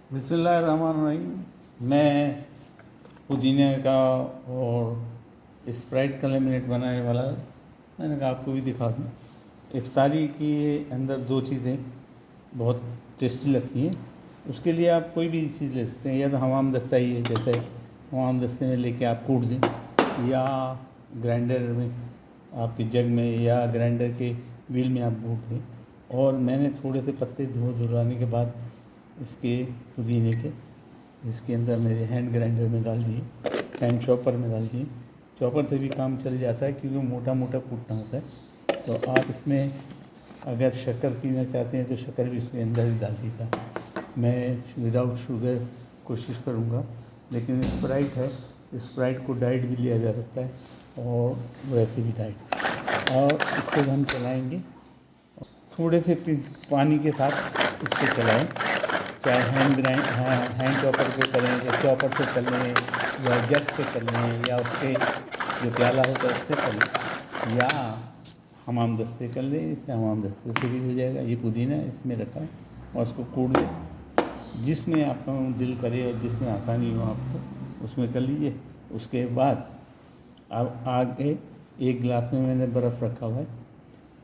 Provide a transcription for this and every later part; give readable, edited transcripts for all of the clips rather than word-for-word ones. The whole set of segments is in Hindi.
बिस्मिल्लाहिर्रहमानिर्रहीम। मैं पुदीने का और स्प्राइट का लेमनेड बनाने वाला। मैंने कहा आपको भी दिखा दूँ। इफ्तारी के अंदर दो चीज़ें बहुत टेस्टी लगती हैं। उसके लिए आप कोई भी चीज़ ले सकते हैं, या तो हमाम दस्ता ही है, जैसे हमाम दस्ते में लेके आप कूट दें, या ग्राइंडर में आपके जग में या ग्राइंडर के व्हील में आप कूट दें। और मैंने थोड़े से पत्ते धुलाने के बाद इसके पुदीने के इसके अंदर मेरे हैंड ग्राइंडर में डाल दिए, हैंड चॉपर में डाल दिए। चॉपर से भी काम चल जाता है क्योंकि मोटा मोटा कूटना होता है। तो आप इसमें अगर शक्कर पीना चाहते हैं तो शक्कर भी इसके अंदर ही डाल दीजिएगा। मैं विदाउट शुगर कोशिश करूँगा, लेकिन स्प्राइट है, स्प्राइट को डाइट भी लिया जा सकता है और वैसे भी डाइट। और इसको हम चलाएँगे थोड़े से पानी के साथ, इसको चलाएँ। चाहे हैंड चॉपर पे करें, या चॉपर से कर लें, या जग से कर लें, या उसके जो प्याला होता है उससे कर लें, या हमाम दस्ते कर लें। इससे हमाम दस्ते से भी हो जाएगा। ये पुदीना इसमें रखा है और उसको कूट दें, जिसमें आपका दिल करे और जिसमें आसानी हो आपको उसमें कर लीजिए। उसके बाद अब आगे एक गिलास में मैंने बर्फ़ रखा हुआ है,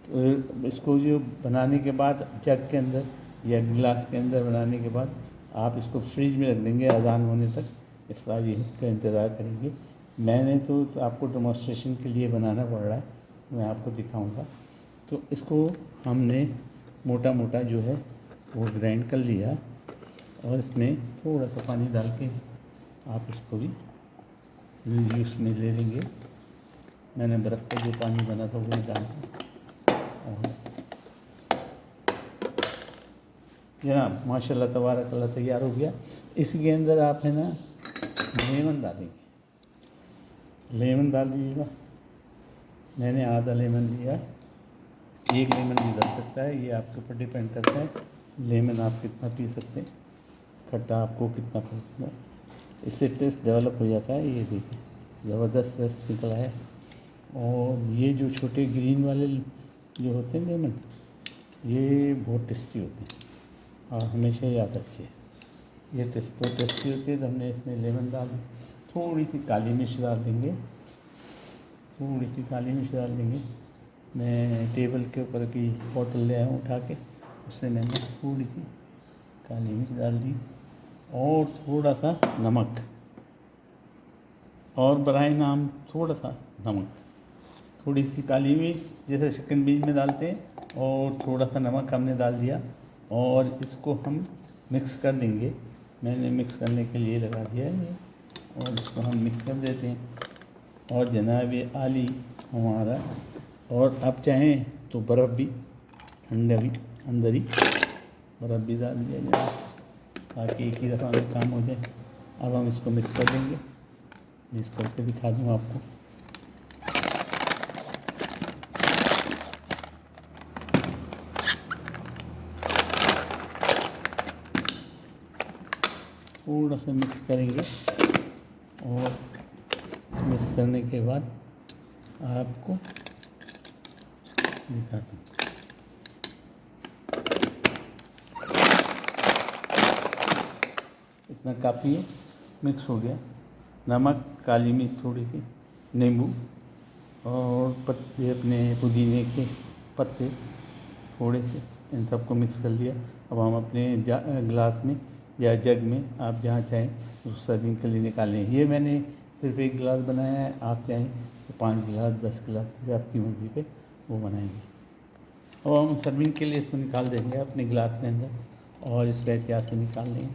तो इसको जो बनाने के बाद जग के अंदर या गिलास के अंदर बनाने के बाद आप इसको फ्रिज में रख देंगे अज़ान होने तक। इफ्तारी का इंतज़ार करेंगे। मैंने तो आपको डेमोंस्ट्रेशन के लिए बनाना पड़ रहा है, मैं आपको दिखाऊंगा। तो इसको हमने मोटा मोटा जो है वो ग्राइंड कर लिया, और इसमें थोड़ा सा पानी डाल के आप इसको भी यूज़ में ले लेंगे। मैंने बर्फ़ का जो पानी बना था वो डाल दिया, और जनाब माशाल्लाह तबारक अल्लाह तैयार हो गया। इसके अंदर आप है ना लेमन डालेंगे, लेमन डाल दीजिएगा। मैंने आधा लेमन लिया, एक लेमन भी डाल सकता है, ये आपके ऊपर डिपेंड करता है लेमन आप कितना पी सकते हैं, खट्टा आपको कितना पसंद है। इससे टेस्ट डेवलप हो जाता है। ये देखिए ज़बरदस्त टेस्ट निकला है। और ये जो छोटे ग्रीन वाले जो होते हैं लेमन, ये बहुत टेस्टी होते हैं, और हमेशा याद रखिए ये बहुत टेस्टी होती है। तो हमने इसमें लेमन डाल दी, थोड़ी सी काली मिर्च डाल देंगे, थोड़ी सी काली मिर्च डाल देंगे। मैं टेबल के ऊपर की बॉटल ले आया हूँ उठा के, उससे मैंने थोड़ी सी काली मिर्च डाल दी, और थोड़ा सा नमक, और बराए नाम थोड़ा सा नमक, थोड़ी सी काली मिर्च जैसे चिकन बीज में डालते हैं, और थोड़ा सा नमक हमने डाल दिया, और इसको हम मिक्स कर देंगे। मैंने मिक्स करने के लिए लगा दिया है ये, और इसको हम मिक्स कर देते हैं। और जनाब ये आली हमारा, और आप चाहें तो बर्फ़ भी ठंडा भी अंदर ही बर्फ़ भी डाल दिया जाए, ताकि एक ही दफ़ा में काम हो जाए। अब हम इसको मिक्स कर देंगे, मिक्स करके दिखा दूँ आपको। थोड़ा सा मिक्स करेंगे, और मिक्स करने के बाद आपको दिखाता हूँ। इतना काफ़ी है, मिक्स हो गया। नमक, काली मिर्च थोड़ी सी, नींबू, और पत्ते अपने पुदीने के पत्ते थोड़े से, इन सबको मिक्स कर लिया। अब हम अपने गिलास में या जग में, आप जहाँ चाहें उस सर्विंग के लिए निकालें। ये मैंने सिर्फ एक गिलास बनाया है, आप चाहें तो 5 गिलास 10 गिलास आपकी मर्ज़ी पे वो बनाएंगे। और हम सर्विंग के लिए इसको निकाल देंगे अपने गिलास के अंदर, और इसको एहतियात से निकाल लेंगे।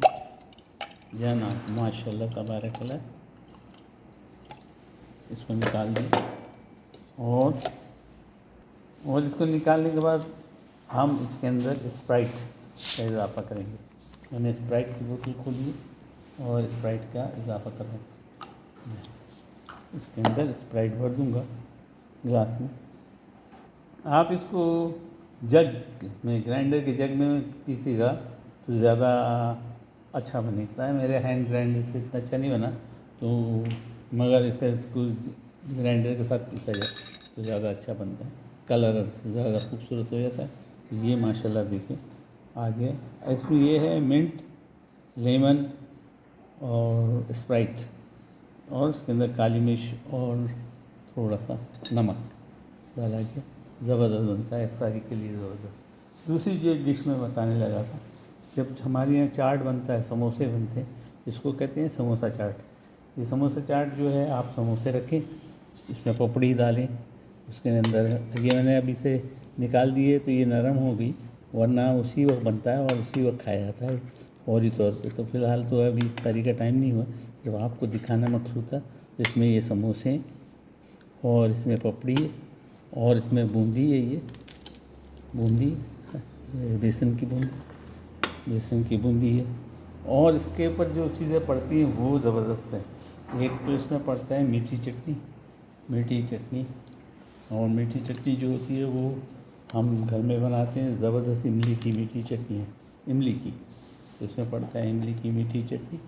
जनाब माशाल्लाह तबारकल्लाह, इसको निकाल दें। और इसको निकालने के बाद हम इसके अंदर स्प्राइट का इजाफ़ा करेंगे। मैंने स्प्राइट की बोतल खोली है और स्प्राइट का इजाफ़ा कर रहा हूँ। इसके अंदर स्प्राइट भर दूँगा गिलास में। आप इसको जग में, ग्राइंडर के जग में पीसीएगा तो ज़्यादा अच्छा बनेगा है। मेरे हैंड ग्राइंडर से इतना अच्छा नहीं बना, तो मगर इसको ग्राइंडर के साथ पीसा जाए तो ज़्यादा अच्छा बनता है, कलर ज़्यादा खूबसूरत हो जाता है। ये माशाल्लाह देखिए आ गया। इसमें ये है मिंट, लेमन और स्प्राइट और उसके अंदर काली मिर्च और थोड़ा सा नमक डाला के ज़बरदस्त बनता है, इफ्तारी के लिए ज़बरदस्त। दूसरी जो डिश मैं बताने लगा था, जब हमारे यहाँ चाट बनता है, समोसे बनते हैं, इसको कहते हैं समोसा चाट। ये समोसा चाट जो है, आप समोसे रखें, इसमें पपड़ी डालें, उसके अंदर ये मैंने अभी से निकाल दिए तो ये नरम हो गई, वरना उसी वक्त बनता है और उसी वक्त खाया जाता है फौरी तौर पे। तो फ़िलहाल तो अभी इफ्तारी का टाइम नहीं हुआ, सिर्फ आपको दिखाना मकसूद था। इसमें ये समोसे हैं और इसमें पपड़ी है और इसमें बूंदी है, ये बूंदी बेसन की बूंदी, बेसन की बूंदी है। और इसके ऊपर जो चीज़ें पड़ती हैं वो ज़बरदस्त है। एक तो इसमें पड़ता है मीठी चटनी, मीठी चटनी। और मीठी चटनी जो होती है वो हम घर में बनाते हैं, ज़बरदस्त इमली की मीठी चटनी है, इमली की। तो इसमें पड़ता है इमली की मीठी चटनी,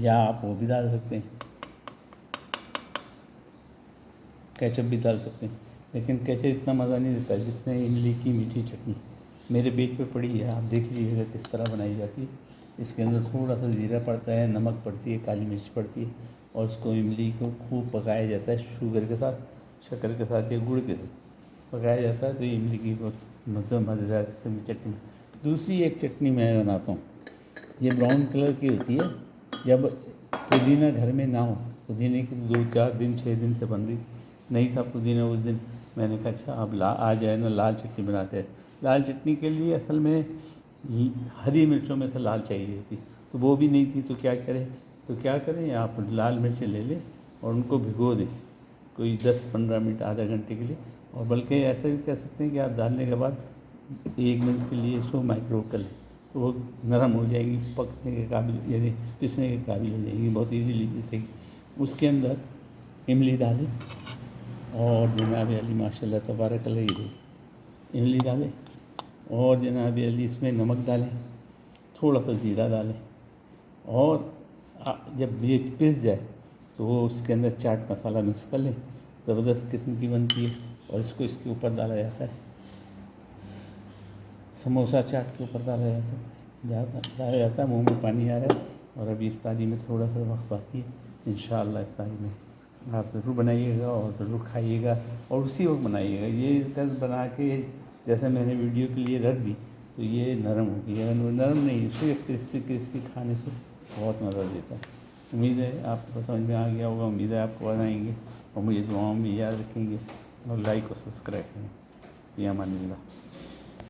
या आप वो भी डाल सकते हैं, केचप भी डाल सकते हैं, लेकिन केचप इतना मज़ा नहीं देता जितना इमली की मीठी चटनी। मेरे पेज पे पड़ी है, आप देख लीजिएगा किस तरह बनाई जाती है। इसके अंदर थोड़ा सा जीरा पड़ता है, नमक पड़ती है, काली मिर्च पड़ती है और उसको इमली को खूब पकाया जाता है, शुगर के साथ, शक्कर के साथ या गुड़ के साथ पकाया जाता है। तो इमली की बहुत मज़ेदार किस्म की चटनी। दूसरी एक चटनी मैं बनाता हूँ, ये ब्राउन कलर की होती है। जब पुदीना घर में ना हो, पुदीने की 2-4 दिन 6 दिन से बन रही नहीं था पुदीना, उस दिन मैंने कहा अच्छा अब आ जाए ना, लाल चटनी बनाते हैं। लाल चटनी के लिए असल में हरी मिर्चों में से लाल चाहिए थी, तो वो भी नहीं थी, तो क्या करें आप लाल मिर्चें ले लें और उनको भिगो दें कोई 10-15 मिनट, आधा घंटे के लिए। और बल्कि ऐसा भी कह सकते हैं कि आप डालने के बाद 1 मिनट के लिए इसको माइक्रोवेव कर लें, तो वो नरम हो जाएगी, पकने के काबिल यानी पिसने के काबिल हो जाएगी, बहुत इजीली पिसेगी। उसके अंदर इमली डालें और जनाब अली माशाल्लाह तबारक अल्लाह, ये इमली डालें और जनाब अली इसमें नमक डालें, थोड़ा सा जीरा डालें और जब ये पिस जाए तो वो उसके अंदर चाट मसाला मिक्स कर लें, ज़बरदस्त किस्म की बनती है। और इसको इसके ऊपर डाला जाता है, समोसा चाट के ऊपर डाला जाता है। मुँह में पानी आ रहा है और अभी इफ्तारी में थोड़ा सा वक्त बाकी है। इंशाअल्लाह इफ्तारी में आप ज़रूर बनाइएगा और ज़रूर खाइएगा और उसी वक्त बनाइएगा। ये अगर बना के जैसे मैंने वीडियो के लिए रख दी तो ये नरम होगी, अगर नरम नहीं, सिर्फ क्रिस्पी खाने से बहुत मज़ा देता है। उम्मीद है आपको समझ में आ गया होगा, उम्मीद है आपको बनाएंगे और मुझे दुआओं में याद रखेंगे और लाइक और सब्सक्राइब करें। या अमान अल्लाह।